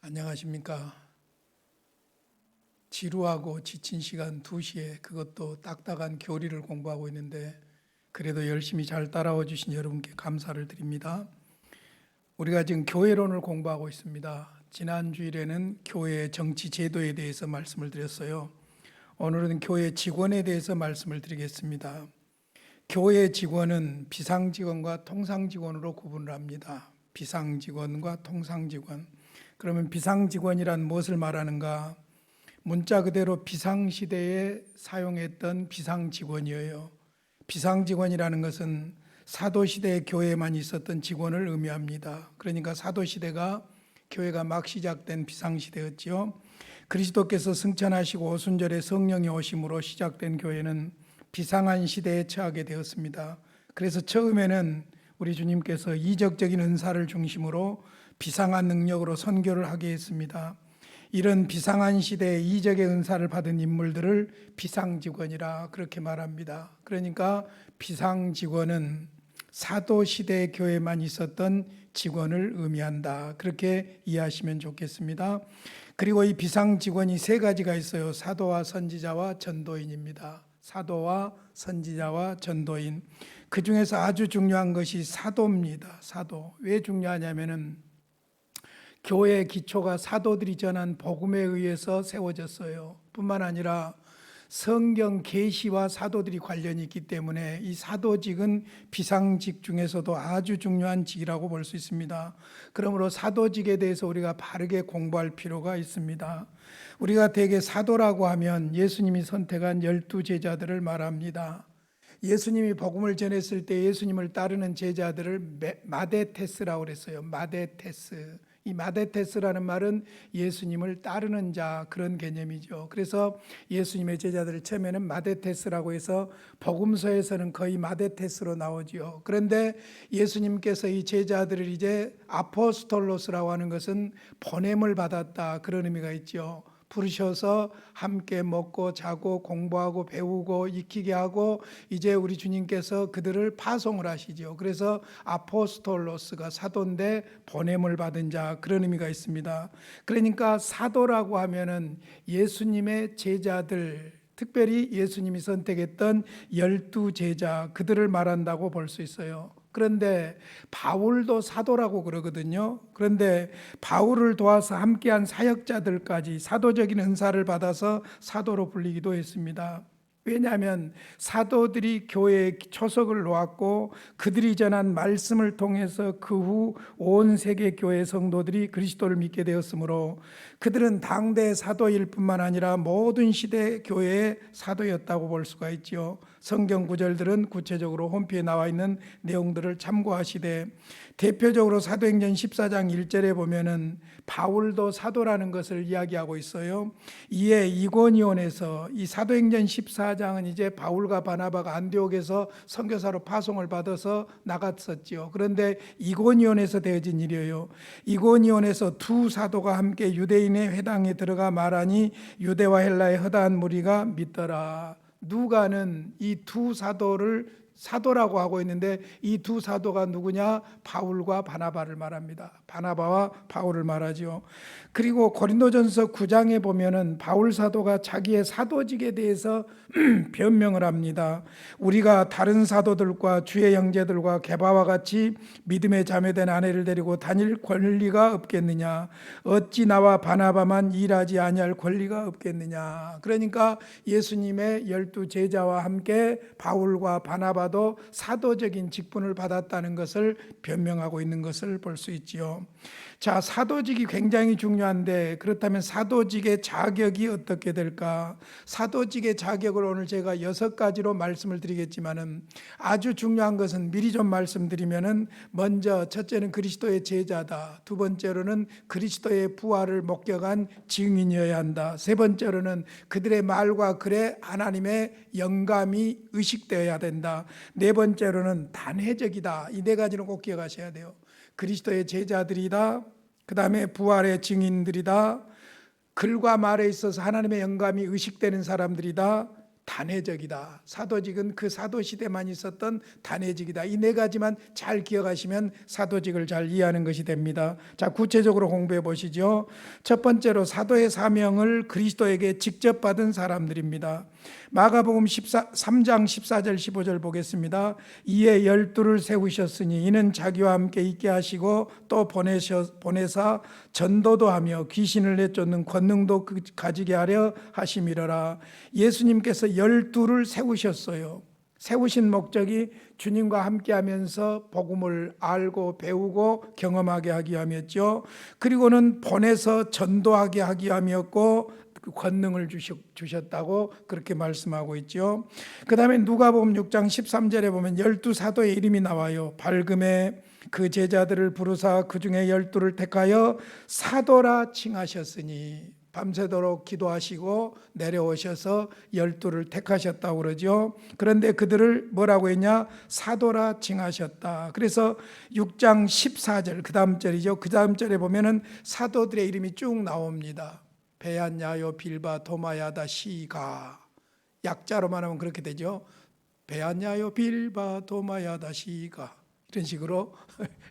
안녕하십니까. 지루하고 지친 시간 2시에 그것도 딱딱한 교리를 공부하고 있는데 그래도 열심히 잘 따라와 주신 여러분께 감사를 드립니다. 우리가 지금 교회론을 공부하고 있습니다. 지난 주일에는 교회 정치 제도에 대해서 말씀을 드렸어요. 오늘은 교회 직원에 대해서 말씀을 드리겠습니다. 교회 직원은 비상직원과 통상직원으로 구분을 합니다. 비상직원과 통상직원. 그러면 비상직원이란 무엇을 말하는가? 문자 그대로 비상시대에 사용했던 비상직원이에요. 비상직원이라는 것은 사도시대의 교회에만 있었던 직원을 의미합니다. 그러니까 사도시대가 교회가 막 시작된 비상시대였지요. 그리스도께서 승천하시고 오순절에 성령이 오심으로 시작된 교회는 비상한 시대에 처하게 되었습니다. 그래서 처음에는 우리 주님께서 이적적인 은사를 중심으로 비상한 능력으로 선교를 하게 했습니다. 이런 비상한 시대에 이적의 은사를 받은 인물들을 비상직원이라 그렇게 말합니다. 그러니까 비상직원은 사도시대의 교회에만 있었던 직원을 의미한다. 그렇게 이해하시면 좋겠습니다. 그리고 이 비상직원이 3가지가 있어요. 사도와 선지자와 전도인입니다. 사도와 선지자와 전도인. 그 중에서 아주 중요한 것이 사도입니다. 사도. 왜 중요하냐면은 교회의 기초가 사도들이 전한 복음에 의해서 세워졌어요. 뿐만 아니라 성경 계시와 사도들이 관련이 있기 때문에 이 사도직은 비상직 중에서도 아주 중요한 직이라고 볼 수 있습니다. 그러므로 사도직에 대해서 우리가 바르게 공부할 필요가 있습니다. 우리가 대개 사도라고 하면 예수님이 선택한 12제자들을 말합니다. 예수님이 복음을 전했을 때 예수님을 따르는 제자들을 마데테스라고 그랬어요. 마데테스. 이 마데테스라는 말은 예수님을 따르는 자, 그런 개념이죠. 그래서 예수님의 제자들을 처음에는 마데테스라고 해서 복음서에서는 거의 마데테스로 나오지요. 그런데 예수님께서 이 제자들을 이제 아포스톨로스라고 하는 것은 보냄을 받았다, 그런 의미가 있죠. 부르셔서 함께 먹고 자고 공부하고 배우고 익히게 하고 이제 우리 주님께서 그들을 파송을 하시죠. 그래서 아포스톨로스가 사도인데 보냄을 받은 자, 그런 의미가 있습니다. 그러니까 사도라고 하면은 예수님의 제자들, 특별히 예수님이 선택했던 12제자, 그들을 말한다고 볼 수 있어요. 그런데 바울도 사도라고 그러거든요. 그런데 바울을 도와서 함께한 사역자들까지 사도적인 은사를 받아서 사도로 불리기도 했습니다. 왜냐하면 사도들이 교회에 초석을 놓았고 그들이 전한 말씀을 통해서 그 후 온 세계 교회 성도들이 그리스도를 믿게 되었으므로 그들은 당대 사도일 뿐만 아니라 모든 시대 교회의 사도였다고 볼 수가 있죠. 성경 구절들은 구체적으로 홈페이지에 나와 있는 내용들을 참고하시되, 대표적으로 사도행전 14장 1절에 보면은 바울도 사도라는 것을 이야기하고 있어요. 이에 이고니온에서, 이 사도행전 14장은 이제 바울과 바나바가 안디옥에서 선교사로 파송을 받아서 나갔었죠. 그런데 이고니온에서 되어진 일이에요. 이고니온에서 두 사도가 함께 유대인의 회당에 들어가 말하니 유대와 헬라의 허다한 무리가 믿더라. 누가는 이 두 사도를 사도라고 하고 있는데 이 두 사도가 누구냐? 바울과 바나바를 말합니다. 바나바와 바울을 말하죠. 그리고 고린도전서 9장에 보면은 바울 사도가 자기의 사도직에 대해서 변명을 합니다. 우리가 다른 사도들과 주의 형제들과 게바와 같이 믿음에 자매된 아내를 데리고 다닐 권리가 없겠느냐? 어찌 나와 바나바만 일하지 아니할 권리가 없겠느냐? 그러니까 예수님의 12제자와 함께 바울과 바나바도 사도적인 직분을 받았다는 것을 변명하고 있는 것을 볼 수 있지요. 자, 사도직이 굉장히 중요한데 그렇다면 사도직의 자격이 어떻게 될까? 사도직의 자격을 오늘 제가 6가지로 말씀을 드리겠지만은 아주 중요한 것은 미리 좀 말씀드리면은, 먼저 첫째는 그리스도의 제자다. 두 번째로는 그리스도의 부활을 목격한 증인이어야 한다. 세 번째로는 그들의 말과 글에 하나님의 영감이 의식되어야 된다. 네 번째로는 단회적이다. 이 4가지는 꼭 기억하셔야 돼요. 그리스도의 제자들이다. 그 다음에 부활의 증인들이다. 글과 말에 있어서 하나님의 영감이 의식되는 사람들이다. 단회적이다. 사도직은 그 사도시대만 있었던 단회직이다. 이 네 가지만 잘 기억하시면 사도직을 잘 이해하는 것이 됩니다. 자, 구체적으로 공부해 보시죠. 첫 번째로 사도의 사명을 그리스도에게 직접 받은 사람들입니다. 마가복음 3장 14절 15절 보겠습니다. 이에 12를 세우셨으니 이는 자기와 함께 있게 하시고 또 보내사 전도도 하며 귀신을 내쫓는 권능도 가지게 하려 하심이러라. 예수님께서 12를 세우셨어요. 세우신 목적이 주님과 함께 하면서 복음을 알고 배우고 경험하게 하기 위함이었죠. 그리고는 보내서 전도하게 하기 위함이었고 권능을 주셨다고 그렇게 말씀하고 있죠. 그 다음에 누가복음 6장 13절에 보면 12 사도의 이름이 나와요. 밝음에 그 제자들을 부르사 그 중에 12를 택하여 사도라 칭하셨으니, 밤새도록 기도하시고 내려오셔서 12를 택하셨다고 그러죠. 그런데 그들을 뭐라고 했냐? 사도라 칭하셨다. 그래서 6장 14절 그 다음 절이죠. 그 다음 절에 보면은 사도들의 이름이 쭉 나옵니다. 베안야요 빌바 도마야다 시가, 약자로만 하면 그렇게 되죠. 베안야요 빌바 도마야다 시가, 이런 식으로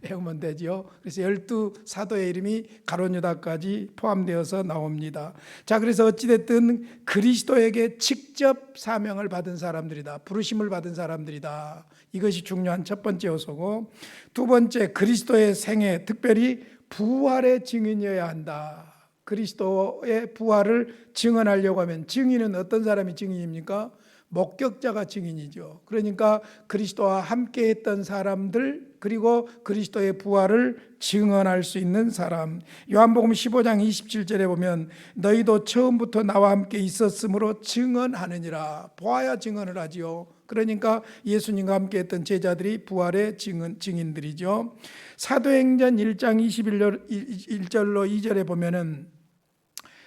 외우면 되죠. 그래서 12 사도의 이름이 가룟 유다까지 포함되어서 나옵니다. 자, 그래서 어찌됐든 그리스도에게 직접 사명을 받은 사람들이다. 부르심을 받은 사람들이다. 이것이 중요한 첫 번째 요소고, 두 번째, 그리스도의 생애, 특별히 부활의 증인이어야 한다. 그리스도의 부활을 증언하려고 하면, 증인은 어떤 사람이 증인입니까? 목격자가 증인이죠. 그러니까 그리스도와 함께 했던 사람들, 그리고 그리스도의 부활을 증언할 수 있는 사람. 요한복음 15장 27절에 보면 너희도 처음부터 나와 함께 있었으므로 증언하느니라. 보아야 증언을 하지요. 그러니까 예수님과 함께 했던 제자들이 부활의 증인들이죠. 사도행전 1장 21절로 2절에 보면은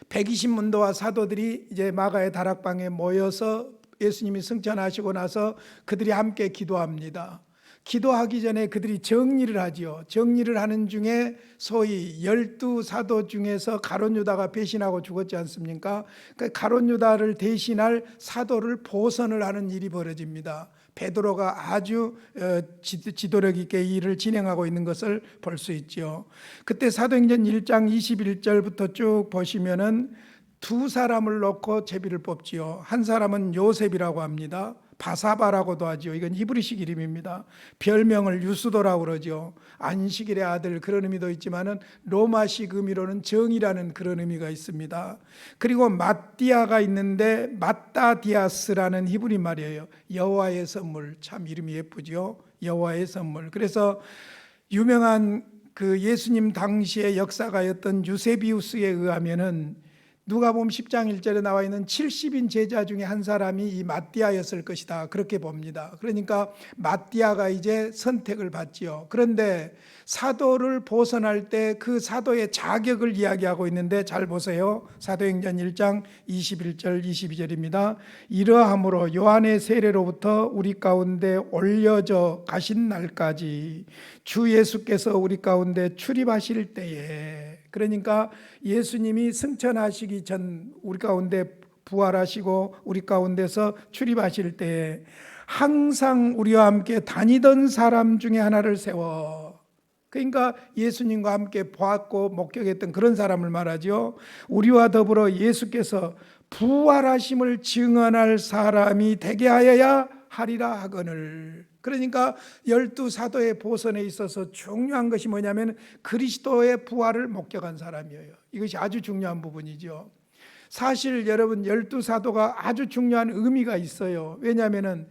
120문도와 사도들이 이제 마가의 다락방에 모여서 예수님이 승천하시고 나서 그들이 함께 기도합니다. 기도하기 전에 그들이 정리를 하지요. 정리를 하는 중에 소위 12 사도 중에서 가룟 유다가 배신하고 죽었지 않습니까? 그 가룟 유다를 대신할 사도를 보선을 하는 일이 벌어집니다. 베드로가 아주 지도력 있게 일을 진행하고 있는 것을 볼 수 있죠. 그때 사도행전 1장 21절부터 쭉 보시면은 두 사람을 놓고 제비를 뽑지요. 한 사람은 요셉이라고 합니다. 바사바라고도 하죠. 이건 히브리식 이름입니다. 별명을 유스도라고 그러죠. 안식일의 아들, 그런 의미도 있지만은 로마식 의미로는 정이라는 그런 의미가 있습니다. 그리고 마띠아가 있는데 마따디아스라는 히브리 말이에요. 여호와의 선물, 참 이름이 예쁘죠. 여호와의 선물. 그래서 유명한 그 예수님 당시의 역사가였던 유세비우스에 의하면은 누가복음 10장 1절에 나와 있는 70인 제자 중에 한 사람이 이 마띠아였을 것이다, 그렇게 봅니다. 그러니까 마띠아가 이제 선택을 받지요. 그런데 사도를 보선할 때 그 사도의 자격을 이야기하고 있는데 잘 보세요. 사도행전 1장 21절 22절입니다. 이러함으로 요한의 세례로부터 우리 가운데 올려져 가신 날까지 주 예수께서 우리 가운데 출입하실 때에, 그러니까 예수님이 승천하시기 전 우리 가운데 부활하시고 우리 가운데서 출입하실 때에 항상 우리와 함께 다니던 사람 중에 하나를 세워, 그러니까 예수님과 함께 보았고 목격했던 그런 사람을 말하죠. 우리와 더불어 예수께서 부활하심을 증언할 사람이 되게 하여야 하리라 하거늘. 그러니까 12 사도의 보선에 있어서 중요한 것이 뭐냐면 그리스도의 부활을 목격한 사람이에요. 이것이 아주 중요한 부분이죠. 사실 여러분 12 사도가 아주 중요한 의미가 있어요. 왜냐하면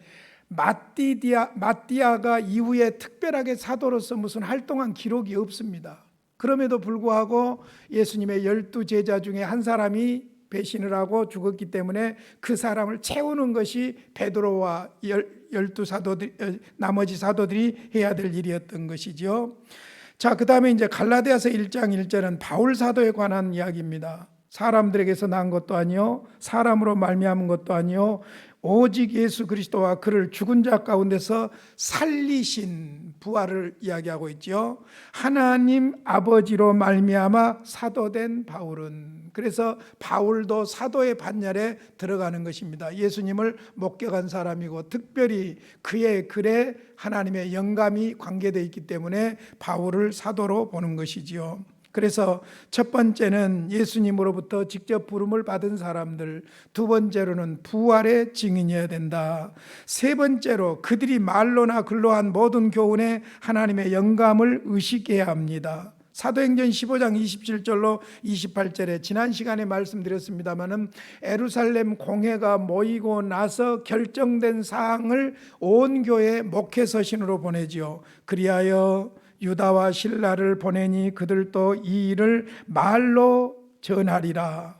마띠아가 이후에 특별하게 사도로서 무슨 활동한 기록이 없습니다. 그럼에도 불구하고 예수님의 12 제자 중에 한 사람이 배신을 하고 죽었기 때문에 그 사람을 채우는 것이 베드로와 12 사도들, 나머지 사도들이 해야 될 일이었던 것이죠. 자, 그 다음에 이제 갈라디아서 1장 1절은 바울 사도에 관한 이야기입니다. 사람들에게서 난 것도 아니요, 사람으로 말미암은 것도 아니요, 오직 예수 그리스도와 그를 죽은 자 가운데서 살리신 부활을 이야기하고 있죠. 하나님 아버지로 말미암아 사도된 바울은, 그래서 바울도 사도의 반열에 들어가는 것입니다. 예수님을 목격한 사람이고 특별히 그의 글에 하나님의 영감이 관계되어 있기 때문에 바울을 사도로 보는 것이지요. 그래서 첫 번째는 예수님으로부터 직접 부름을 받은 사람들, 두 번째로는 부활의 증인이어야 된다. 세 번째로 그들이 말로나 글로 한 모든 교훈에 하나님의 영감을 의식해야 합니다. 사도행전 15장 27절로 28절에 지난 시간에 말씀드렸습니다마는 예루살렘 공회가 모이고 나서 결정된 사항을 온 교회 목회서신으로 보내지요. 그리하여 유다와 실라를 보내니 그들도 이 일을 말로 전하니라.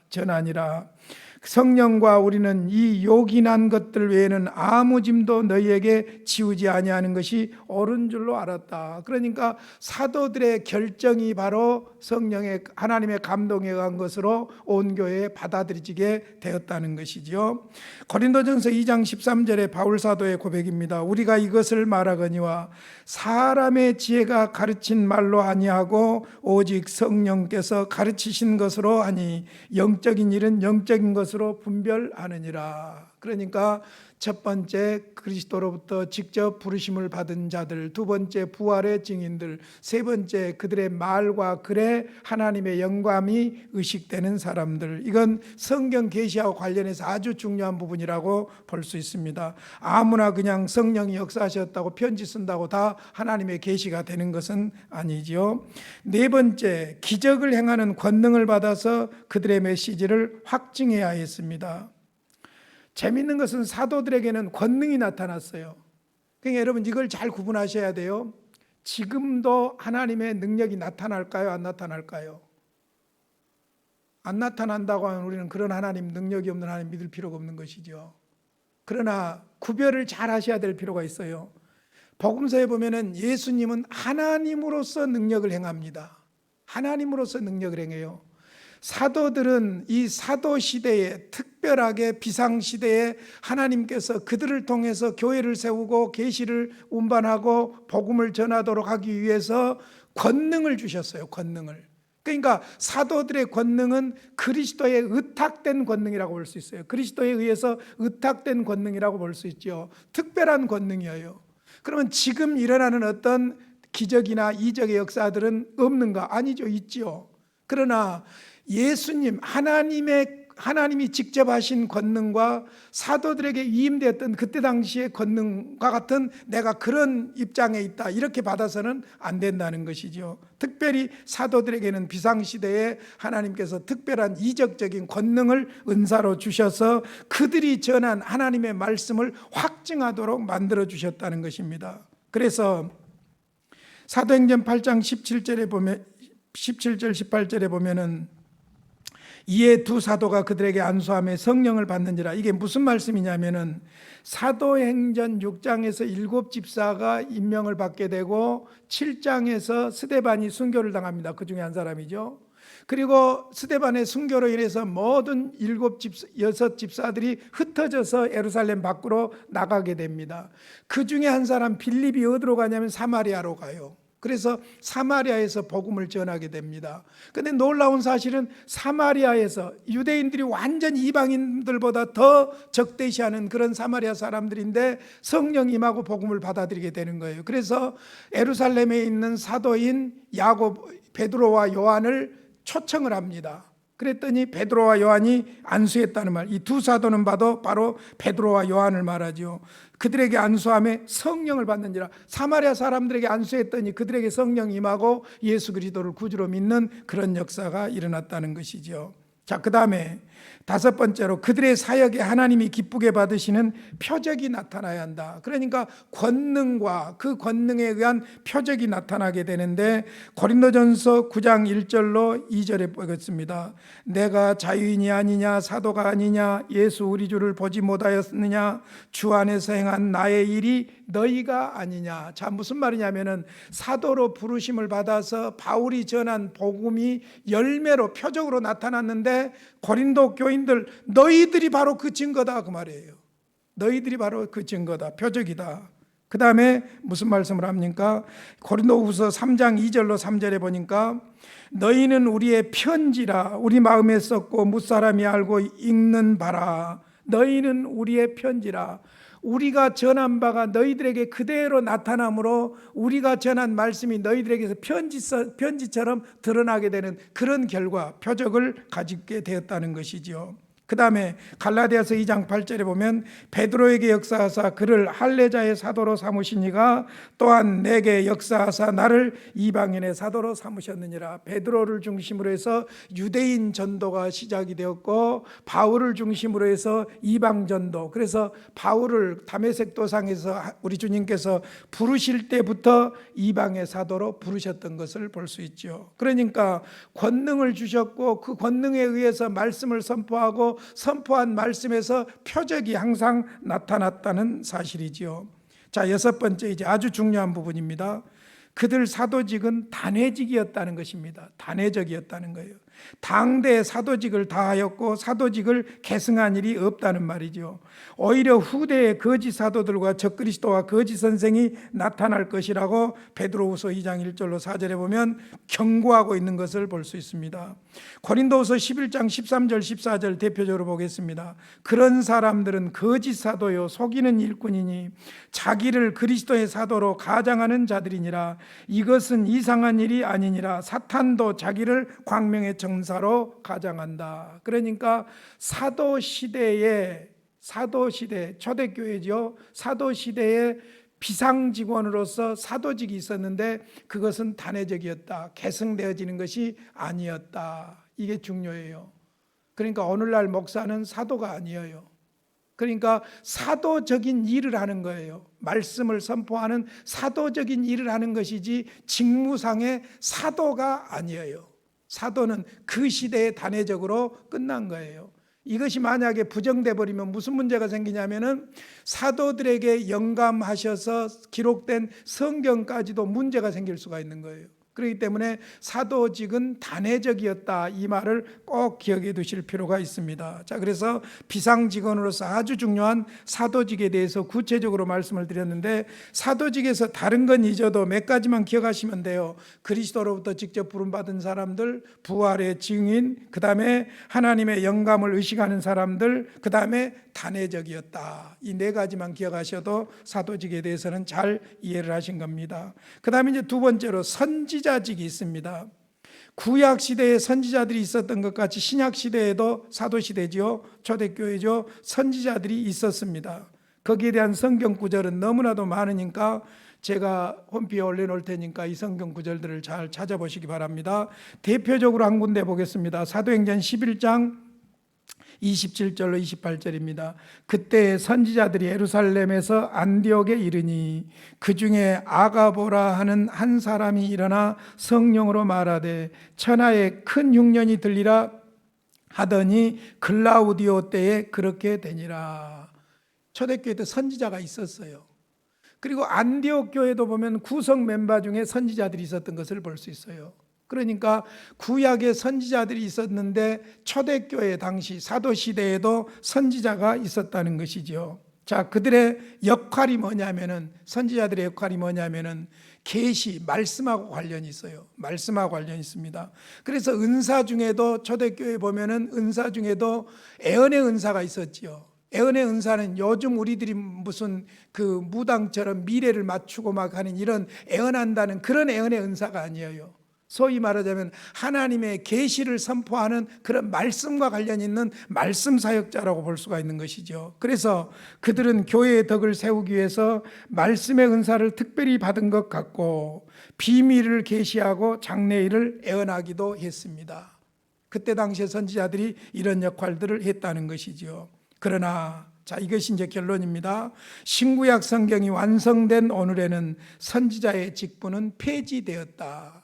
성령과 우리는 이 요긴한 것들 외에는 아무 짐도 너희에게 지우지 아니하는 것이 옳은 줄로 알았다. 그러니까 사도들의 결정이 바로 성령의 하나님의 감동에 의한 것으로 온 교회에 받아들여지게 되었다는 것이지요. 고린도전서 2장 13절에 바울 사도의 고백입니다. 우리가 이것을 말하거니와 사람의 지혜가 가르친 말로 아니하고 오직 성령께서 가르치신 것으로 하니 영적인 일은 영적인 것으로 분별하느니라. 그러니까 첫 번째 그리스도로부터 직접 부르심을 받은 자들, 두 번째 부활의 증인들, 세 번째 그들의 말과 글에 하나님의 영감이 의식되는 사람들. 이건 성경 계시하고 관련해서 아주 중요한 부분이라고 볼 수 있습니다. 아무나 그냥 성령이 역사하셨다고 편지 쓴다고 다 하나님의 계시가 되는 것은 아니지요. 네 번째, 기적을 행하는 권능을 받아서 그들의 메시지를 확증해야 했습니다. 재미있는 것은 사도들에게는 권능이 나타났어요. 그러니까 여러분 이걸 잘 구분하셔야 돼요. 지금도 하나님의 능력이 나타날까요? 안 나타날까요? 안 나타난다고 하면 우리는 그런 하나님, 능력이 없는 하나님 믿을 필요가 없는 것이죠. 그러나 구별을 잘 하셔야 될 필요가 있어요. 복음서에 보면은 예수님은 하나님으로서 능력을 행합니다. 하나님으로서 능력을 행해요. 사도들은 이 사도 시대에, 특별하게 비상 시대에 하나님께서 그들을 통해서 교회를 세우고 계시를 운반하고 복음을 전하도록 하기 위해서 권능을 주셨어요. 권능을. 그러니까 사도들의 권능은 그리스도에 의탁된 권능이라고 볼 수 있어요. 그리스도에 의해서 의탁된 권능이라고 볼 수 있죠. 특별한 권능이에요. 그러면 지금 일어나는 어떤 기적이나 이적의 역사들은 없는가? 아니죠, 있지요. 그러나 예수님, 하나님이 직접 하신 권능과 사도들에게 위임되었던 그때 당시의 권능과 같은 내가 그런 입장에 있다, 이렇게 받아서는 안 된다는 것이죠. 특별히 사도들에게는 비상시대에 하나님께서 특별한 이적적인 권능을 은사로 주셔서 그들이 전한 하나님의 말씀을 확증하도록 만들어 주셨다는 것입니다. 그래서 사도행전 8장 17절에 보면 17절 18절에 보면은 이에 두 사도가 그들에게 안수하며 성령을 받는지라. 이게 무슨 말씀이냐면은 사도행전 6장에서 7집사가 임명을 받게 되고 7장에서 스데반이 순교를 당합니다. 그 중에 한 사람이죠. 그리고 스데반의 순교로 인해서 모든 6집사들이 흩어져서 예루살렘 밖으로 나가게 됩니다. 그 중에 한 사람 빌립이 어디로 가냐면 사마리아로 가요. 그래서 사마리아에서 복음을 전하게 됩니다. 그런데 놀라운 사실은 사마리아에서 유대인들이 완전 이방인들보다 더 적대시하는 그런 사마리아 사람들인데 성령 임하고 복음을 받아들이게 되는 거예요. 그래서 예루살렘에 있는 사도인 야곱, 베드로와 요한을 초청을 합니다. 그랬더니 베드로와 요한이 안수했다는 말. 이 두 사도는 봐도 바로 베드로와 요한을 말하죠. 그들에게 안수함에 성령을 받는지라. 사마리아 사람들에게 안수했더니 그들에게 성령이 임하고 예수 그리스도를 구주로 믿는 그런 역사가 일어났다는 것이죠. 자, 그 다음에 다섯 번째로 그들의 사역에 하나님이 기쁘게 받으시는 표적이 나타나야 한다. 그러니까 권능과 그 권능에 의한 표적이 나타나게 되는데 고린도전서 9장 1절로 2절에 보겠습니다. 내가 자유인이 아니냐, 사도가 아니냐, 예수 우리 주를 보지 못하였느냐, 주 안에서 행한 나의 일이 너희가 아니냐. 자, 무슨 말이냐면은 사도로 부르심을 받아서 바울이 전한 복음이 열매로 표적으로 나타났는데 고린도 교인들, 너희들이 바로 그 증거다, 그 말이에요. 너희들이 바로 그 증거다, 표적이다. 그 다음에 무슨 말씀을 합니까? 고린도후서 3장 2절로 3절에 보니까 너희는 우리의 편지라, 우리 마음에 썼고 무사람이 알고 읽는 바라. 너희는 우리의 편지라. 우리가 전한 바가 너희들에게 그대로 나타나므로 우리가 전한 말씀이 너희들에게서 편지처럼 드러나게 되는 그런 결과, 표적을 가지게 되었다는 것이지요. 그 다음에 갈라디아서 2장 8절에 보면 베드로에게 역사하사 그를 할례자의 사도로 삼으시니가 또한 내게 역사하사 나를 이방인의 사도로 삼으셨느니라. 베드로를 중심으로 해서 유대인 전도가 시작이 되었고 바울을 중심으로 해서 이방 전도, 그래서 바울을 다메섹 도상에서 우리 주님께서 부르실 때부터 이방의 사도로 부르셨던 것을 볼 수 있죠. 그러니까 권능을 주셨고 그 권능에 의해서 말씀을 선포하고 선포한 말씀에서 표적이 항상 나타났다는 사실이지요. 자, 여섯 번째, 이제 아주 중요한 부분입니다. 그들 사도직은 단회직이었다는 것입니다. 단회적이었다는 거예요. 당대 사도직을 다하였고 사도직을 계승한 일이 없다는 말이죠. 오히려 후대의 거짓 사도들과 적그리스도와 거짓 선생이 나타날 것이라고 베드로후서 2장 1절로 4절에 보면 경고하고 있는 것을 볼 수 있습니다. 고린도후서 11장 13절 14절 대표적으로 보겠습니다. 그런 사람들은 거짓 사도요 속이는 일꾼이니 자기를 그리스도의 사도로 가장하는 자들이니라. 이것은 이상한 일이 아니니라. 사탄도 자기를 광명의 정사로 가장한다. 그러니까 사도시대 초대교회죠. 사도시대에 비상직원으로서 사도직이 있었는데 그것은 단회적이었다. 계승되어지는 것이 아니었다. 이게 중요해요. 그러니까 오늘날 목사는 사도가 아니에요. 그러니까 사도적인 일을 하는 거예요. 말씀을 선포하는 사도적인 일을 하는 것이지 직무상의 사도가 아니에요. 사도는 그 시대에 단회적으로 끝난 거예요. 이것이 만약에 부정돼 버리면 무슨 문제가 생기냐면은 사도들에게 영감하셔서 기록된 성경까지도 문제가 생길 수가 있는 거예요. 그렇기 때문에 사도직은 단회적이었다, 이 말을 꼭 기억해 두실 필요가 있습니다. 자, 그래서 비상직원으로서 아주 중요한 사도직에 대해서 구체적으로 말씀을 드렸는데, 사도직에서 다른 건 잊어도 몇 가지만 기억하시면 돼요. 그리스도로부터 직접 부름받은 사람들, 부활의 증인, 그 다음에 하나님의 영감을 의식하는 사람들, 그 다음에 단회적이었다. 이 네 가지만 기억하셔도 사도직에 대해서는 잘 이해를 하신 겁니다. 그 다음에 이제 두 번째로 선지자직이 있습니다. 구약 시대에 선지자들이 있었던 것 같이 신약 시대에도 사도시대죠, 초대교회죠, 선지자들이 있었습니다. 거기에 대한 성경 구절은 너무나도 많으니까 제가 홈페이지에 올려놓을 테니까 이 성경 구절들을 잘 찾아보시기 바랍니다. 대표적으로 한 군데 보겠습니다. 사도행전 11장 27절로 28절입니다. 그때 선지자들이 예루살렘에서 안디옥에 이르니 그 중에 아가보라 하는 한 사람이 일어나 성령으로 말하되 천하에 큰 흉년이 들리라 하더니 글라우디오 때에 그렇게 되니라. 초대교회 때 선지자가 있었어요. 그리고 안디옥 교회도 보면 구성 멤버 중에 선지자들이 있었던 것을 볼 수 있어요. 그러니까 구약에 선지자들이 있었는데 초대교회 당시 사도시대에도 선지자가 있었다는 것이죠. 자, 그들의 역할이 뭐냐면은, 선지자들의 역할이 뭐냐면은 계시, 말씀하고 관련이 있어요. 말씀하고 관련이 있습니다. 그래서 은사 중에도 초대교회 보면은 은사 중에도 애언의 은사가 있었지요. 애언의 은사는 요즘 우리들이 무슨 그 무당처럼 미래를 맞추고 막 하는 이런 애언한다는 그런 애언의 은사가 아니에요. 소위 말하자면 하나님의 계시를 선포하는 그런 말씀과 관련 있는 말씀 사역자라고 볼 수가 있는 것이죠. 그래서 그들은 교회의 덕을 세우기 위해서 말씀의 은사를 특별히 받은 것 같고 비밀을 계시하고 장래일을 애언하기도 했습니다. 그때 당시에 선지자들이 이런 역할들을 했다는 것이죠. 그러나 자, 이것이 이제 결론입니다. 신구약 성경이 완성된 오늘에는 선지자의 직분은 폐지되었다.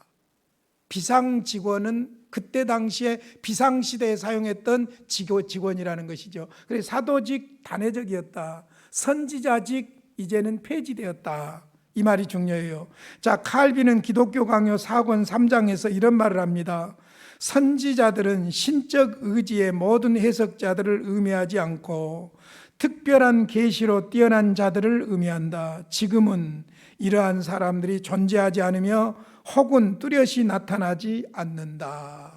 비상직원은 그때 당시에 비상시대에 사용했던 직원이라는 것이죠. 그래서 사도직 단회적이었다. 선지자직 이제는 폐지되었다. 이 말이 중요해요. 자, 칼빈은 기독교 강요 4권 3장에서 이런 말을 합니다. 선지자들은 신적 의지의 모든 해석자들을 의미하지 않고 특별한 계시로 뛰어난 자들을 의미한다. 지금은 이러한 사람들이 존재하지 않으며 혹은 뚜렷이 나타나지 않는다.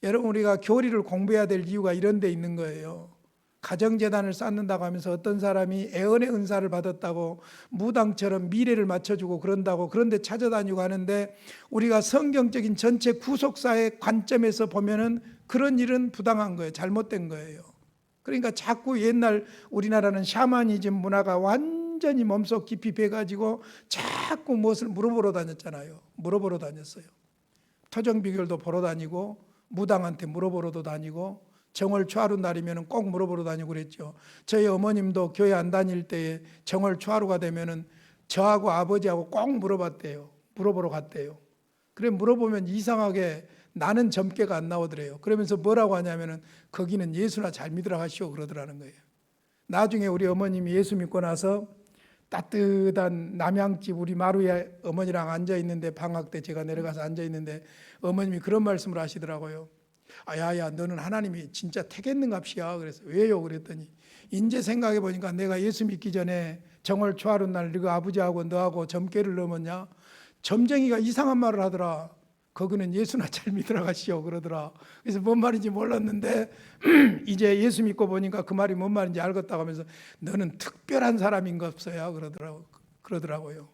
여러분, 우리가 교리를 공부해야 될 이유가 이런 데 있는 거예요. 가정재단을 쌓는다고 하면서 어떤 사람이 애언의 은사를 받았다고 무당처럼 미래를 맞춰주고 그런다고 그런데 찾아다니고 하는데, 우리가 성경적인 전체 구속사의 관점에서 보면은 그런 일은 부당한 거예요. 잘못된 거예요. 그러니까 자꾸 옛날 우리나라는 샤머니즘 문화가 완전히 몸속 깊이 배가지고 자꾸 무엇을 물어보러 다녔잖아요. 물어보러 다녔어요. 토정비결도 보러 다니고 무당한테 물어보러도 다니고 정월 초하루 날이면 꼭 물어보러 다니고 그랬죠. 저희 어머님도 교회 안 다닐 때에 정월 초하루가 되면은 저하고 아버지하고 꼭 물어봤대요. 물어보러 갔대요. 그래 물어보면 이상하게 나는 점괘가 안 나오더래요. 그러면서 뭐라고 하냐면은 거기는 예수나 잘 믿으라 하시오 그러더라는 거예요. 나중에 우리 어머님이 예수 믿고 나서 따뜻한 남양집 우리 마루에 어머니랑 앉아 있는데, 방학 때 제가 내려가서 앉아 있는데 어머님이 그런 말씀을 하시더라고요. 야야, 너는 하나님이 진짜 택했는갑시야. 그래서 왜요? 그랬더니 이제 생각해 보니까 내가 예수 믿기 전에 정월 초하루 날 네가 아버지하고 너하고 점괘를 넘었냐? 점쟁이가 이상한 말을 하더라. 거기는 예수나 잘 믿으라 가시오 그러더라. 그래서 뭔 말인지 몰랐는데 이제 예수 믿고 보니까 그 말이 뭔 말인지 알겠다고 하면서 너는 특별한 사람인가 없어요 그러더라고요.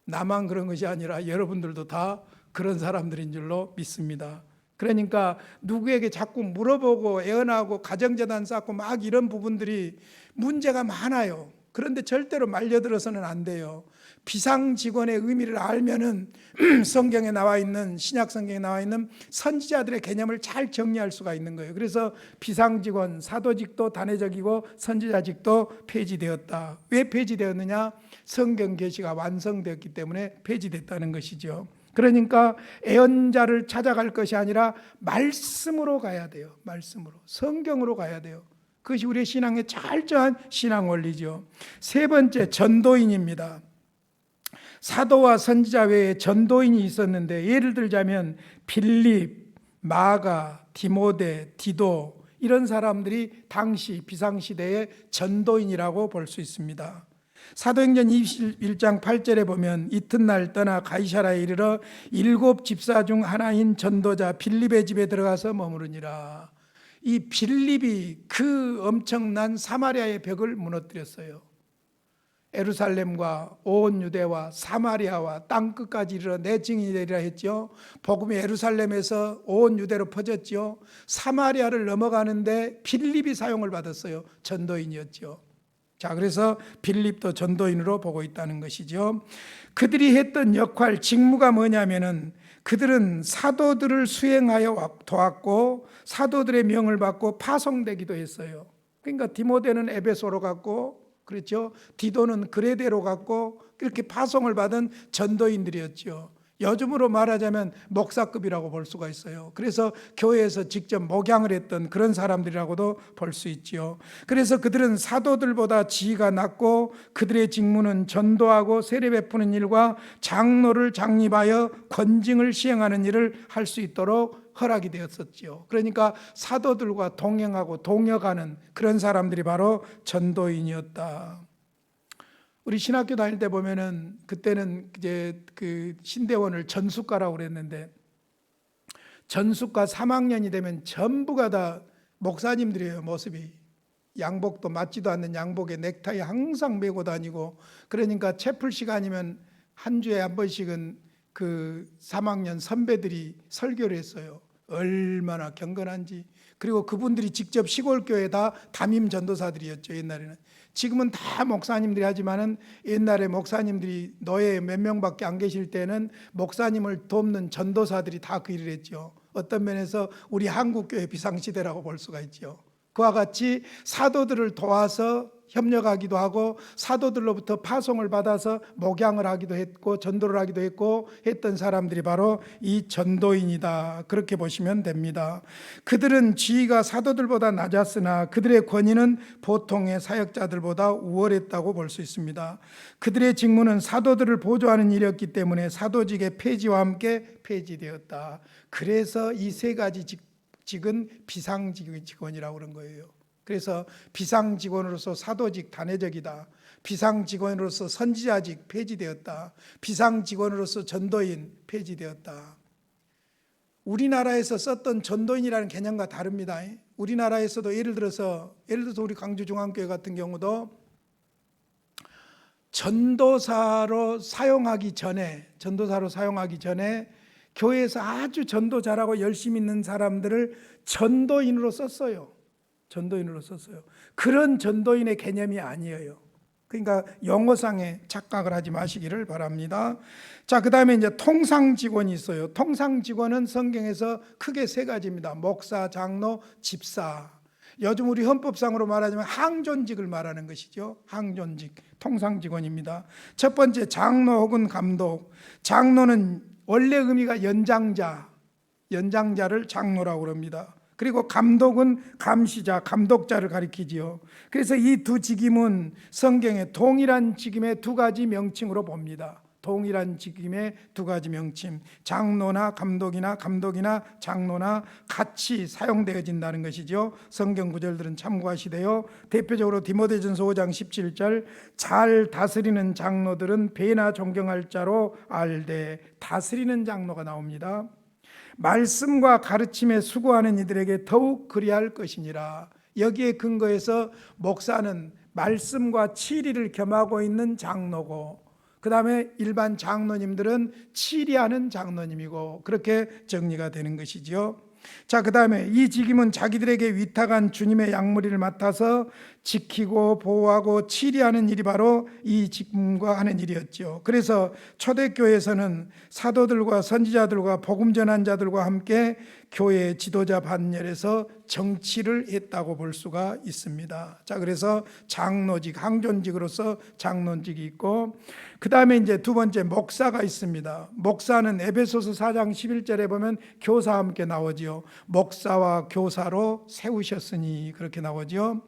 나만 그런 것이 아니라 여러분들도 다 그런 사람들인 줄로 믿습니다. 그러니까 누구에게 자꾸 물어보고 애언하고 가정재단 쌓고 막 이런 부분들이 문제가 많아요. 그런데 절대로 말려들어서는 안 돼요. 비상직원의 의미를 알면은 성경에 나와 있는, 신약 성경에 나와 있는 선지자들의 개념을 잘 정리할 수가 있는 거예요. 그래서 비상직원, 사도직도 단회적이고 선지자직도 폐지되었다. 왜 폐지되었느냐? 성경 계시가 완성되었기 때문에 폐지됐다는 것이죠. 그러니까 애언자를 찾아갈 것이 아니라 말씀으로 가야 돼요. 말씀으로, 성경으로 가야 돼요. 그것이 우리의 신앙의 철저한 신앙 원리죠. 세 번째, 전도인입니다. 사도와 선지자 외에 전도인이 있었는데, 예를 들자면 빌립, 마가, 디모데, 디도, 이런 사람들이 당시 비상시대의 전도인이라고 볼 수 있습니다. 사도행전 21장 8절에 보면 이튿날 떠나 가이사라에 이르러 7 집사 중 하나인 전도자 빌립의 집에 들어가서 머무르니라. 이 빌립이 그 엄청난 사마리아의 벽을 무너뜨렸어요. 예루살렘과 온 유대와 사마리아와 땅끝까지 이르러 내 증인이 되리라 했죠. 복음이 예루살렘에서 온 유대로 퍼졌죠. 사마리아를 넘어가는데 빌립이 사용을 받았어요. 전도인이었죠. 자, 그래서 빌립도 전도인으로 보고 있다는 것이죠. 그들이 했던 역할, 직무가 뭐냐면은 그들은 사도들을 수행하여 도왔고 사도들의 명을 받고 파송되기도 했어요. 그러니까 디모데는 에베소로 갔고, 그렇죠. 디도는 그레데로 갔고, 이렇게 파송을 받은 전도인들이었죠. 요즘으로 말하자면 목사급이라고 볼 수가 있어요. 그래서 교회에서 직접 목양을 했던 그런 사람들이라고도 볼 수 있죠. 그래서 그들은 사도들보다 지위가 낮고 그들의 직무는 전도하고 세례 베푸는 일과 장로를 창립하여 권징을 시행하는 일을 할 수 있도록 허락이 되었었죠. 그러니까 사도들과 동행하고 동역하는 그런 사람들이 바로 전도인이었다. 우리 신학교 다닐 때 보면은 그때는 이제 그 신대원을 전수과라고 그랬는데, 전수과 3학년이 되면 전부가 다 목사님들이에요. 모습이 양복도 맞지도 않는 양복에 넥타이 항상 메고 다니고, 그러니까 채플 시간이면 한 주에 한 번씩은 그 3학년 선배들이 설교를 했어요. 얼마나 경건한지. 그리고 그분들이 직접 시골교회 다 담임 전도사들이었죠. 옛날에는. 지금은 다 목사님들이 하지만은 옛날에 목사님들이 노예 몇 명밖에 안 계실 때는 목사님을 돕는 전도사들이 다 그 일을 했죠. 어떤 면에서 우리 한국교회 비상시대라고 볼 수가 있죠. 그와 같이 사도들을 도와서 협력하기도 하고 사도들로부터 파송을 받아서 목양을 하기도 했고 전도를 하기도 했고 했던 사람들이 바로 이 전도인이다. 그렇게 보시면 됩니다. 그들은 지위가 사도들보다 낮았으나 그들의 권위는 보통의 사역자들보다 우월했다고 볼 수 있습니다. 그들의 직무는 사도들을 보조하는 일이었기 때문에 사도직의 폐지와 함께 폐지되었다. 그래서 이 세 가지 직은 비상직원이라고 그런 거예요. 그래서 비상직원으로서 사도직 단회적이다. 비상직원으로서 선지자직 폐지되었다. 비상직원으로서 전도인 폐지되었다. 우리나라에서 썼던 전도인이라는 개념과 다릅니다. 우리나라에서도 예를 들어서 우리 광주중앙교회 같은 경우도 전도사로 사용하기 전에 교회에서 아주 전도 잘하고 열심히 있는 사람들을 전도인으로 썼어요. 그런 전도인의 개념이 아니에요. 그러니까 용어상의 착각을 하지 마시기를 바랍니다. 자, 그다음에 이제 통상직원이 있어요. 통상직원은 성경에서 크게 세 가지입니다. 목사, 장로, 집사. 요즘 우리 헌법상으로 말하자면 항존직을 말하는 것이죠. 항존직, 통상직원입니다. 첫 번째 장로 혹은 감독. 장로는 원래 의미가 연장자를 장로라고 그럽니다. 그리고 감독은 감시자, 감독자를 가리키지요. 그래서 이 두 직임은 성경에 동일한 직임의 두 가지 명칭으로 봅니다. 동일한 직임의 두 가지 명칭, 장로나 감독이나 장로나 같이 사용되어진다는 것이죠. 성경 구절들은 참고하시되요. 대표적으로 디모데전서 5장 17절, 잘 다스리는 장로들은 배나 존경할 자로 알되. 다스리는 장로가 나옵니다. 말씀과 가르침에 수고하는 이들에게 더욱 그리할 것이니라. 여기에 근거해서 목사는 말씀과 치리를 겸하고 있는 장로고, 그 다음에 일반 장로님들은 치리하는 장로님이고, 그렇게 정리가 되는 것이죠. 자, 그 다음에 이 직임은 자기들에게 위탁한 주님의 양무리를 맡아서 지키고 보호하고 치리하는 일이 바로 이 직임과 하는 일이었죠. 그래서 초대교회에서는 사도들과 선지자들과 복음 전한 자들과 함께 교회의 지도자 반열에서 정치를 했다고 볼 수가 있습니다. 자, 그래서 장로직, 항존직으로서 장로직이 있고, 그 다음에 이제 두 번째 목사가 있습니다. 목사는 에베소서 4장 11절에 보면 교사와 함께 나오지요. 목사와 교사로 세우셨으니, 그렇게 나오지요.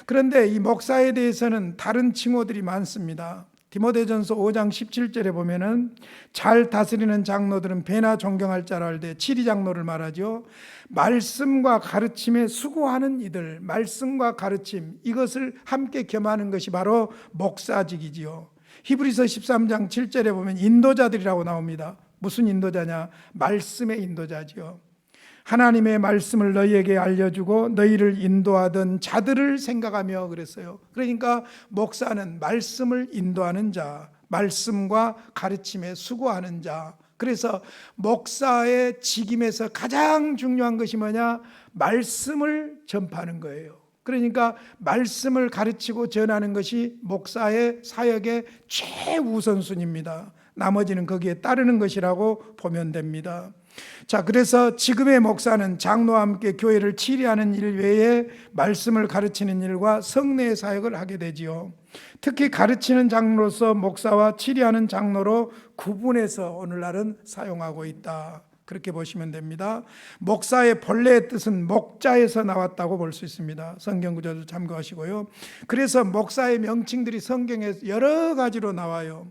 그런데 이 목사에 대해서는 다른 칭호들이 많습니다. 디모데전서 5장 17절에 보면은 잘 다스리는 장로들은 배나 존경할 자라 할때 치리 장로를 말하죠. 말씀과 가르침에 수고하는 이들, 말씀과 가르침, 이것을 함께 겸하는 것이 바로 목사직이지요. 히브리서 13장 7절에 보면 인도자들이라고 나옵니다. 무슨 인도자냐? 말씀의 인도자지요. 하나님의 말씀을 너희에게 알려주고 너희를 인도하던 자들을 생각하며 그랬어요. 그러니까 목사는 말씀을 인도하는 자, 말씀과 가르침에 수고하는 자. 그래서 목사의 직임에서 가장 중요한 것이 뭐냐? 말씀을 전파하는 거예요. 그러니까 말씀을 가르치고 전하는 것이 목사의 사역의 최우선순위입니다. 나머지는 거기에 따르는 것이라고 보면 됩니다. 자, 그래서 지금의 목사는 장로와 함께 교회를 치리하는 일 외에 말씀을 가르치는 일과 성례의 사역을 하게 되지요. 특히 가르치는 장로로서 목사와 치리하는 장로로 구분해서 오늘날은 사용하고 있다. 그렇게 보시면 됩니다. 목사의 본래의 뜻은 목자에서 나왔다고 볼 수 있습니다. 성경 구절도 참고하시고요. 그래서 목사의 명칭들이 성경에 여러 가지로 나와요.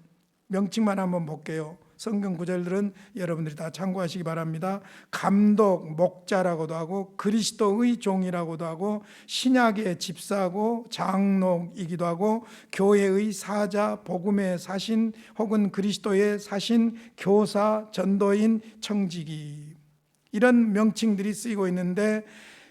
명칭만 한번 볼게요. 성경 구절들은 여러분들이 다 참고하시기 바랍니다. 감독, 목자라고도 하고 그리스도의 종이라고도 하고 신약의 집사고 장로이기도 하고 교회의 사자, 복음의 사신 혹은 그리스도의 사신, 교사, 전도인, 청지기, 이런 명칭들이 쓰이고 있는데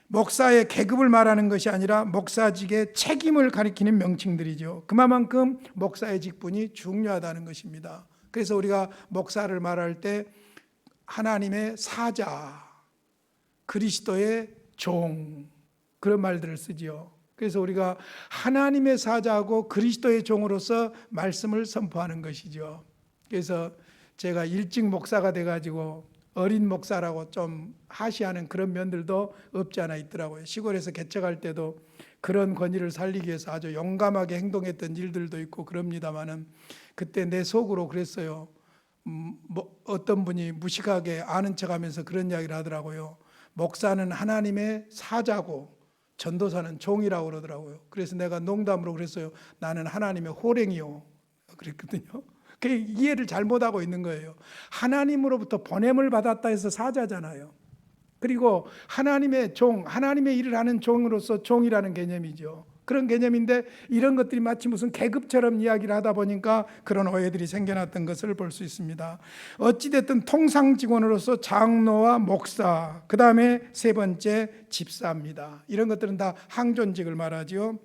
목사의 계급을 말하는 것이 아니라 목사직의 책임을 가리키는 명칭들이죠. 그만큼 목사의 직분이 중요하다는 것입니다. 그래서 우리가 목사를 말할 때 하나님의 사자, 그리스도의 종, 그런 말들을 쓰지요. 그래서 우리가 하나님의 사자하고 그리스도의 종으로서 말씀을 선포하는 것이죠. 그래서 제가 일찍 목사가 돼가지고 어린 목사라고 좀 하시하는 그런 면들도 없지 않아 있더라고요. 시골에서 개척할 때도 그런 권위를 살리기 위해서 아주 용감하게 행동했던 일들도 있고 그럽니다마는 그때 내 속으로 그랬어요. 어떤 분이 무식하게 아는 척하면서 그런 이야기를 하더라고요. 목사는 하나님의 사자고 전도사는 종이라고 그러더라고요. 그래서 내가 농담으로 그랬어요. 나는 하나님의 호랭이요. 그랬거든요. 그 이해를 잘못하고 있는 거예요. 하나님으로부터 보냄을 받았다 해서 사자잖아요. 그리고 하나님의 종, 하나님의 일을 하는 종으로서 종이라는 개념이죠. 그런 개념인데 이런 것들이 마치 무슨 계급처럼 이야기를 하다 보니까 그런 오해들이 생겨났던 것을 볼 수 있습니다. 어찌됐든 통상직원으로서 장로와 목사, 그 다음에 세 번째 집사입니다. 이런 것들은 다 항존직을 말하죠.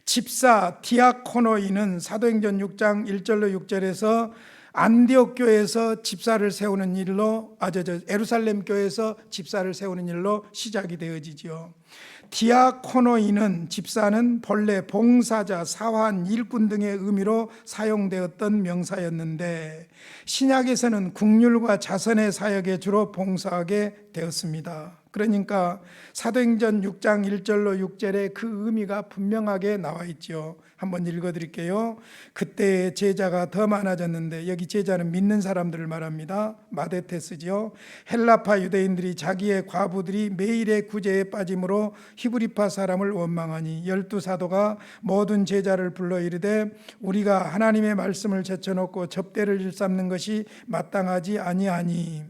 집사 디아코노이는 사도행전 6장 1절로 6절에서 안디옥 교회에서 집사를 세우는 일로 예루살렘 교회에서 집사를 세우는 일로 시작이 되어지지요. 디아코노이는 집사는 본래 봉사자, 사환, 일꾼 등의 의미로 사용되었던 명사였는데 신약에서는 국률과 자선의 사역에 주로 봉사하게 되었습니다. 그러니까 사도행전 6장 1절로 6절에 그 의미가 분명하게 나와 있죠. 한번 읽어드릴게요. 그때 제자가 더 많아졌는데, 여기 제자는 믿는 사람들을 말합니다. 마데테스죠. 헬라파 유대인들이 자기의 과부들이 매일의 구제에 빠짐으로 히브리파 사람을 원망하니 12사도가 모든 제자를 불러 이르되 우리가 하나님의 말씀을 제쳐놓고 접대를 일삼는 것이 마땅하지 아니하니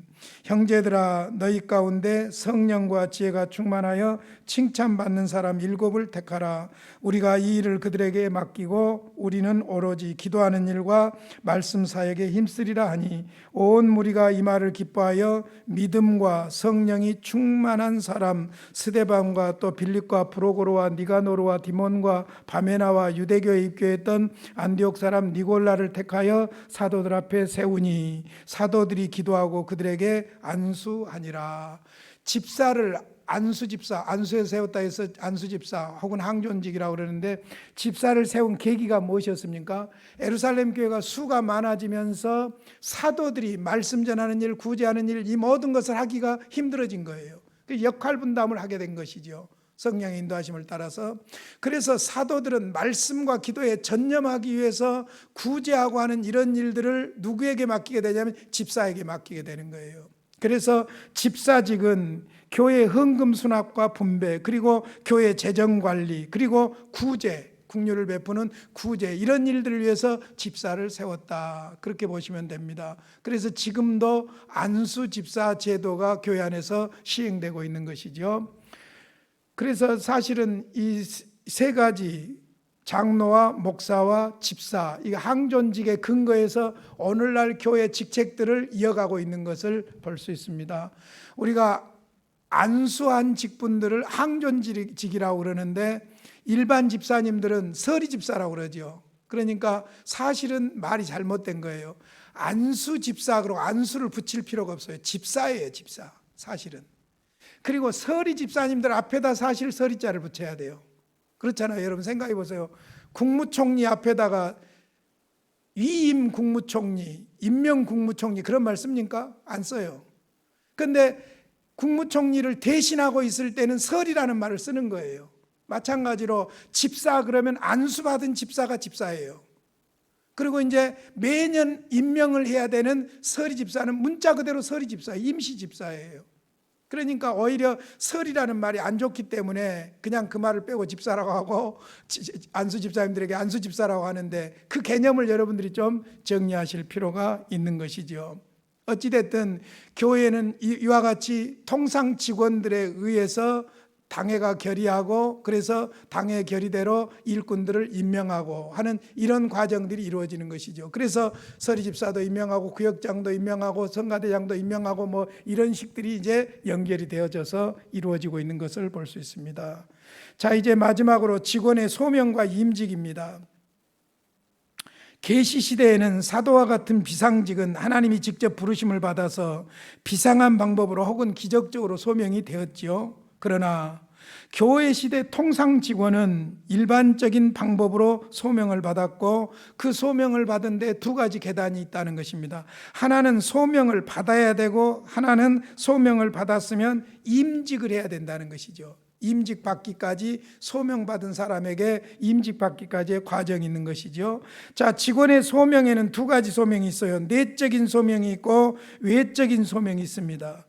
형제들아 너희 가운데 성령과 지혜가 충만하여 칭찬받는 사람 7을 택하라. 우리가 이 일을 그들에게 맡기고 우리는 오로지 기도하는 일과 말씀 사역에 힘쓰리라 하니 온 무리가 이 말을 기뻐하여 믿음과 성령이 충만한 사람 스데반과 또 빌립과 프로고로와 니가노르와 디몬과 바메나와 유대교에 입교했던 안디옥 사람 니골라를 택하여 사도들 앞에 세우니 사도들이 기도하고 그들에게 안수하니라. 집사를 안수집사, 안수에 세웠다 해서 안수집사 혹은 항존직이라고 그러는데 집사를 세운 계기가 무엇이었습니까? 예루살렘 교회가 수가 많아지면서 사도들이 말씀 전하는 일, 구제하는 일, 이 모든 것을 하기가 힘들어진 거예요. 역할 분담을 하게 된 것이죠. 성령의 인도하심을 따라서. 그래서 사도들은 말씀과 기도에 전념하기 위해서 구제하고 하는 이런 일들을 누구에게 맡기게 되냐면 집사에게 맡기게 되는 거예요. 그래서 집사직은 교회 헌금 수납과 분배, 그리고 교회 재정 관리, 그리고 구제, 국률을 베푸는 구제, 이런 일들을 위해서 집사를 세웠다, 그렇게 보시면 됩니다. 그래서 지금도 안수 집사 제도가 교회 안에서 시행되고 있는 것이죠. 그래서 사실은 이 세 가지 장로와 목사와 집사, 이 항존직의 근거에서 오늘날 교회 직책들을 이어가고 있는 것을 볼 수 있습니다. 우리가 안수한 직분들을 항존직이라고 그러는데 일반 집사님들은 서리 집사라고 그러죠. 그러니까 사실은 말이 잘못된 거예요. 안수 집사, 그리고 안수를 붙일 필요가 없어요. 집사예요, 집사. 사실은. 그리고 서리 집사님들 앞에다 사실 서리자를 붙여야 돼요. 그렇잖아요. 여러분 생각해 보세요. 국무총리 앞에다가 위임 국무총리, 임명 국무총리 그런 말 씁니까? 안 써요. 그런데 국무총리를 대신하고 있을 때는 설이라는 말을 쓰는 거예요. 마찬가지로 집사 그러면 안수받은 집사가 집사예요. 그리고 이제 매년 임명을 해야 되는 서리 집사는 문자 그대로 서리 집사, 임시 집사예요. 그러니까 오히려 설이라는 말이 안 좋기 때문에 그냥 그 말을 빼고 집사라고 하고 안수 집사님들에게 안수 집사라고 하는데 그 개념을 여러분들이 좀 정리하실 필요가 있는 것이죠. 어찌됐든 교회는 이와 같이 통상 직원들에 의해서 당회가 결의하고 그래서 당회 결의대로 일꾼들을 임명하고 하는 이런 과정들이 이루어지는 것이죠. 그래서 서리집사도 임명하고 구역장도 임명하고 성가대장도 임명하고 뭐 이런 식들이 이제 연결이 되어져서 이루어지고 있는 것을 볼 수 있습니다. 자, 이제 마지막으로 직원의 소명과 임직입니다. 계시 시대에는 사도와 같은 비상직은 하나님이 직접 부르심을 받아서 비상한 방법으로 혹은 기적적으로 소명이 되었지요. 그러나 교회 시대 통상 직원은 일반적인 방법으로 소명을 받았고 그 소명을 받은 데 두 가지 계단이 있다는 것입니다. 하나는 소명을 받아야 되고 하나는 소명을 받았으면 임직을 해야 된다는 것이죠. 임직 받기까지 소명받은 사람에게 임직 받기까지의 과정이 있는 것이죠. 자, 직원의 소명에는 두 가지 소명이 있어요. 내적인 소명이 있고 외적인 소명이 있습니다.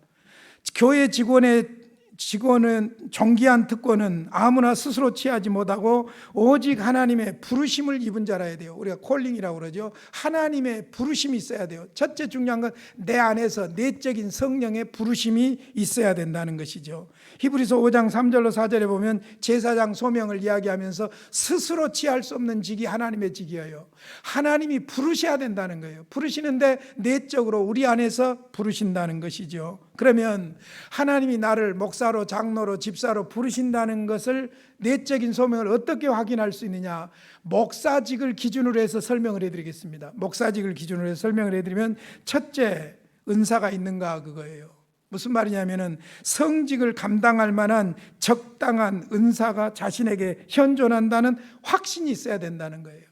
교회 직원의 직원은 정기한 특권은 아무나 스스로 취하지 못하고 오직 하나님의 부르심을 입은 자라야 돼요. 우리가 콜링이라고 그러죠. 하나님의 부르심이 있어야 돼요. 첫째 중요한 건 내 안에서 내적인 성령의 부르심이 있어야 된다는 것이죠. 히브리서 5장 3절로 4절에 보면 제사장 소명을 이야기하면서 스스로 취할 수 없는 직이 하나님의 직이에요. 하나님이 부르셔야 된다는 거예요. 부르시는데 내적으로 우리 안에서 부르신다는 것이죠. 그러면 하나님이 나를 목사로, 장로로, 집사로 부르신다는 것을 내적인 소명을 어떻게 확인할 수 있느냐? 목사직을 기준으로 해서 설명을 해드리겠습니다. 목사직을 기준으로 해서 설명을 해드리면 첫째, 은사가 있는가 그거예요. 무슨 말이냐면은 성직을 감당할 만한 적당한 은사가 자신에게 현존한다는 확신이 있어야 된다는 거예요.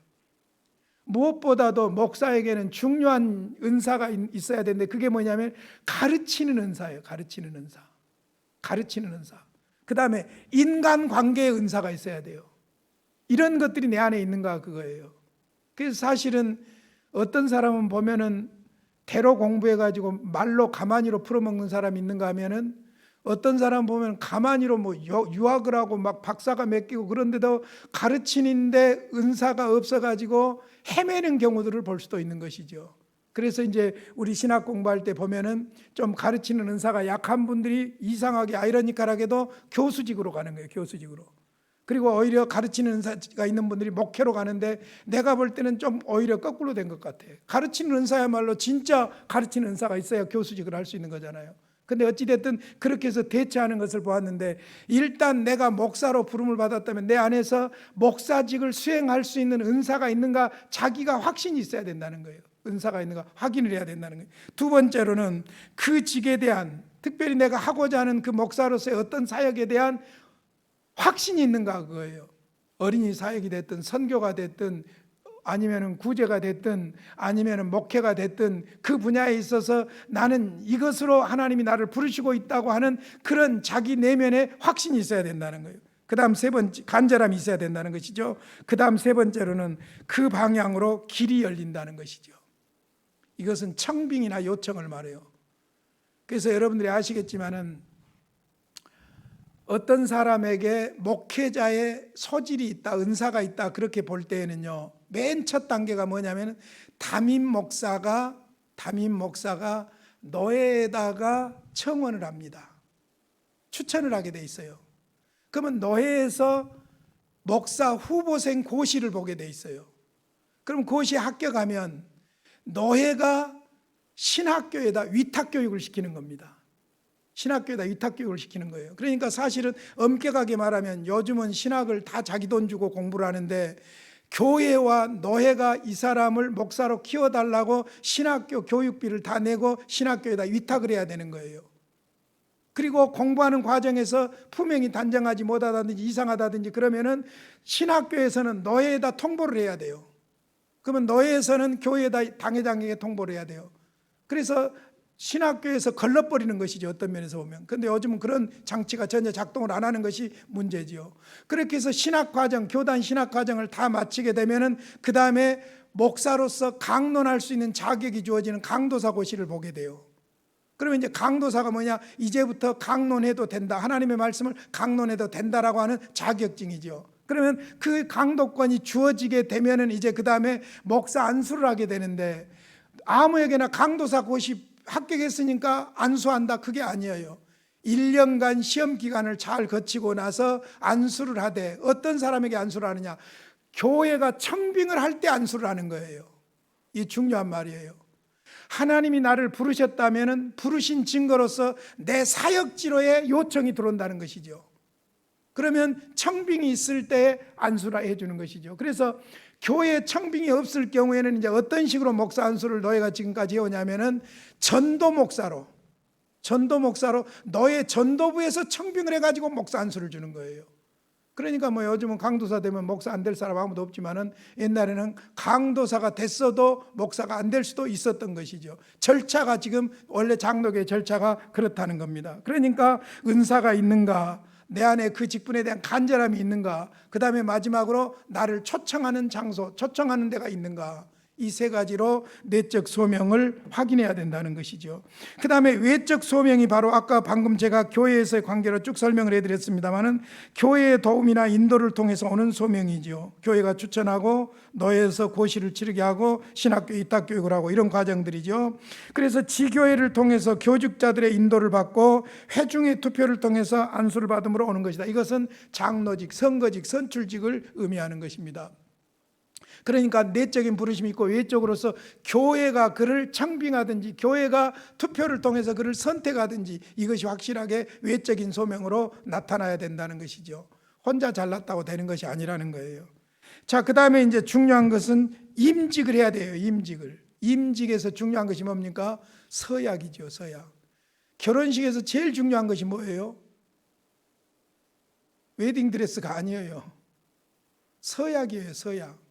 무엇보다도 목사에게는 중요한 은사가 있어야 되는데 그게 뭐냐면 가르치는 은사예요. 가르치는 은사. 가르치는 은사. 그 다음에 인간관계의 은사가 있어야 돼요. 이런 것들이 내 안에 있는가 그거예요. 그래서 사실은 어떤 사람은 보면은 대로 공부해가지고 말로 가만히로 풀어먹는 사람이 있는가 하면은 어떤 사람 보면 가만히로 뭐 유학을 하고 막 박사가 몇 개고 그런데도 가르치는데 은사가 없어가지고 헤매는 경우들을 볼 수도 있는 것이죠. 그래서 이제 우리 신학 공부할 때 보면은 좀 가르치는 은사가 약한 분들이 이상하게 아이러니컬하게도 교수직으로 가는 거예요. 교수직으로. 그리고 오히려 가르치는 은사가 있는 분들이 목회로 가는데 내가 볼 때는 좀 오히려 거꾸로 된 것 같아요. 가르치는 은사야말로 진짜 가르치는 은사가 있어야 교수직을 할 수 있는 거잖아요. 근데 어찌됐든 그렇게 해서 대처하는 것을 보았는데 일단 내가 목사로 부름을 받았다면 내 안에서 목사직을 수행할 수 있는 은사가 있는가 자기가 확신이 있어야 된다는 거예요. 은사가 있는가 확인을 해야 된다는 거예요. 두 번째로는 그 직에 대한 특별히 내가 하고자 하는 그 목사로서의 어떤 사역에 대한 확신이 있는가 그거예요. 어린이 사역이 됐든 선교가 됐든 아니면 구제가 됐든 아니면 목회가 됐든 그 분야에 있어서 나는 이것으로 하나님이 나를 부르시고 있다고 하는 그런 자기 내면에 확신이 있어야 된다는 거예요. 그 다음 세 번째 간절함이 있어야 된다는 것이죠. 그 다음 세 번째로는 그 방향으로 길이 열린다는 것이죠. 이것은 청빙이나 요청을 말해요. 그래서 여러분들이 아시겠지만은 어떤 사람에게 목회자의 소질이 있다, 은사가 있다 그렇게 볼 때에는요. 맨 첫 단계가 뭐냐면 담임 목사가 노회에다가 청원을 합니다. 추천을 하게 돼 있어요. 그러면 노회에서 목사 후보생 고시를 보게 돼 있어요. 그럼 고시에 합격하면 노회가 신학교에다 위탁교육을 시키는 겁니다. 신학교에다 위탁교육을 시키는 거예요. 그러니까 사실은 엄격하게 말하면 요즘은 신학을 다 자기 돈 주고 공부를 하는데 교회와 노회가 이 사람을 목사로 키워달라고 신학교 교육비를 다 내고 신학교에다 위탁을 해야 되는 거예요. 그리고 공부하는 과정에서 품행이 단정하지 못하다든지 이상하다든지 그러면은 신학교에서는 노회에다 통보를 해야 돼요. 그러면 노회에서는 교회에다 당회장에게 통보를 해야 돼요. 그래서 신학교에서 걸러버리는 것이죠. 어떤 면에서 보면. 그런데 요즘은 그런 장치가 전혀 작동을 안 하는 것이 문제지요. 그렇게 해서 신학과정, 교단 신학과정을 다 마치게 되면은 그 다음에 목사로서 강론할 수 있는 자격이 주어지는 강도사 고시를 보게 돼요. 그러면 이제 강도사가 뭐냐? 이제부터 강론해도 된다. 하나님의 말씀을 강론해도 된다라고 하는 자격증이죠. 그러면 그 강도권이 주어지게 되면은 이제 그 다음에 목사 안수를 하게 되는데 아무에게나 강도사 고시 합격했으니까 안수한다 그게 아니에요. 1년간 시험 기간을 잘 거치고 나서 안수를 하되 어떤 사람에게 안수를 하느냐? 교회가 청빙을 할 때 안수를 하는 거예요. 이 중요한 말이에요. 하나님이 나를 부르셨다면 부르신 증거로서 내 사역지로에 요청이 들어온다는 것이죠. 그러면 청빙이 있을 때 안수를 해주는 것이죠. 그래서 교회에 청빙이 없을 경우에는 이제 어떤 식으로 목사 안수를 노회가 지금까지 해오냐면은 전도 목사로 노회 전도부에서 청빙을 해가지고 목사 안수를 주는 거예요. 그러니까 뭐 요즘은 강도사 되면 목사 안 될 사람 아무도 없지만은 옛날에는 강도사가 됐어도 목사가 안 될 수도 있었던 것이죠. 절차가 지금 원래 장로교의 절차가 그렇다는 겁니다. 그러니까 은사가 있는가? 내 안에 그 직분에 대한 간절함이 있는가? 그 다음에 마지막으로 나를 초청하는 장소, 초청하는 데가 있는가? 이 세 가지로 내적 소명을 확인해야 된다는 것이죠. 그 다음에 외적 소명이 바로 아까 방금 제가 교회에서의 관계로 쭉 설명을 해드렸습니다마는 교회의 도움이나 인도를 통해서 오는 소명이죠. 교회가 추천하고 노예에서 고시를 치르게 하고 신학교 입학 교육을 하고 이런 과정들이죠. 그래서 지교회를 통해서 교직자들의 인도를 받고 회중의 투표를 통해서 안수를 받음으로 오는 것이다. 이것은 장로직, 선거직, 선출직을 의미하는 것입니다. 그러니까 내적인 부르심이 있고 외적으로서 교회가 그를 창빙하든지 교회가 투표를 통해서 그를 선택하든지 이것이 확실하게 외적인 소명으로 나타나야 된다는 것이죠. 혼자 잘났다고 되는 것이 아니라는 거예요. 자, 그 다음에 이제 중요한 것은 임직을 해야 돼요. 임직에서 중요한 것이 뭡니까? 서약이죠. 서약. 결혼식에서 제일 중요한 것이 뭐예요? 웨딩드레스가 아니에요. 서약이에요. 서약.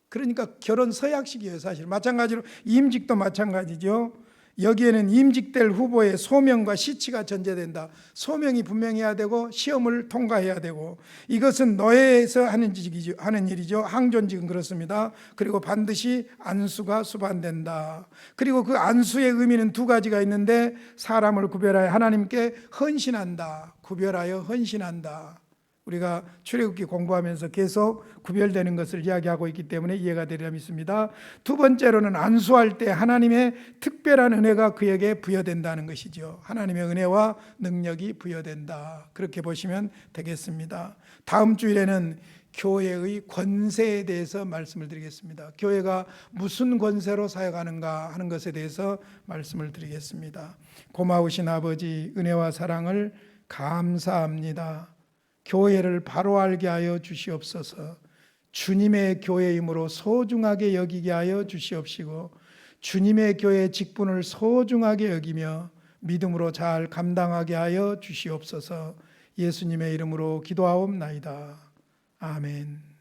그러니까 결혼 서약식이에요. 사실 마찬가지로 임직도 마찬가지죠. 여기에는 임직될 후보의 소명과 시치가 전제된다. 소명이 분명해야 되고 시험을 통과해야 되고 이것은 노예에서 하는 일이죠. 항존직은 그렇습니다. 그리고 반드시 안수가 수반된다. 그리고 그 안수의 의미는 두 가지가 있는데 사람을 구별하여 하나님께 헌신한다. 구별하여 헌신한다. 우리가 출애굽기 공부하면서 계속 구별되는 것을 이야기하고 있기 때문에 이해가 되리라 믿습니다. 두 번째로는 안수할 때 하나님의 특별한 은혜가 그에게 부여된다는 것이죠. 하나님의 은혜와 능력이 부여된다. 그렇게 보시면 되겠습니다. 다음 주일에는 교회의 권세에 대해서 말씀을 드리겠습니다. 교회가 무슨 권세로 사역하는가 하는 것에 대해서 말씀을 드리겠습니다. 고마우신 아버지, 은혜와 사랑을 감사합니다. 교회를 바로 알게 하여 주시옵소서. 주님의 교회이므로 소중하게 여기게 하여 주시옵시고 주님의 교회 직분을 소중하게 여기며 믿음으로 잘 감당하게 하여 주시옵소서. 예수님의 이름으로 기도하옵나이다. 아멘.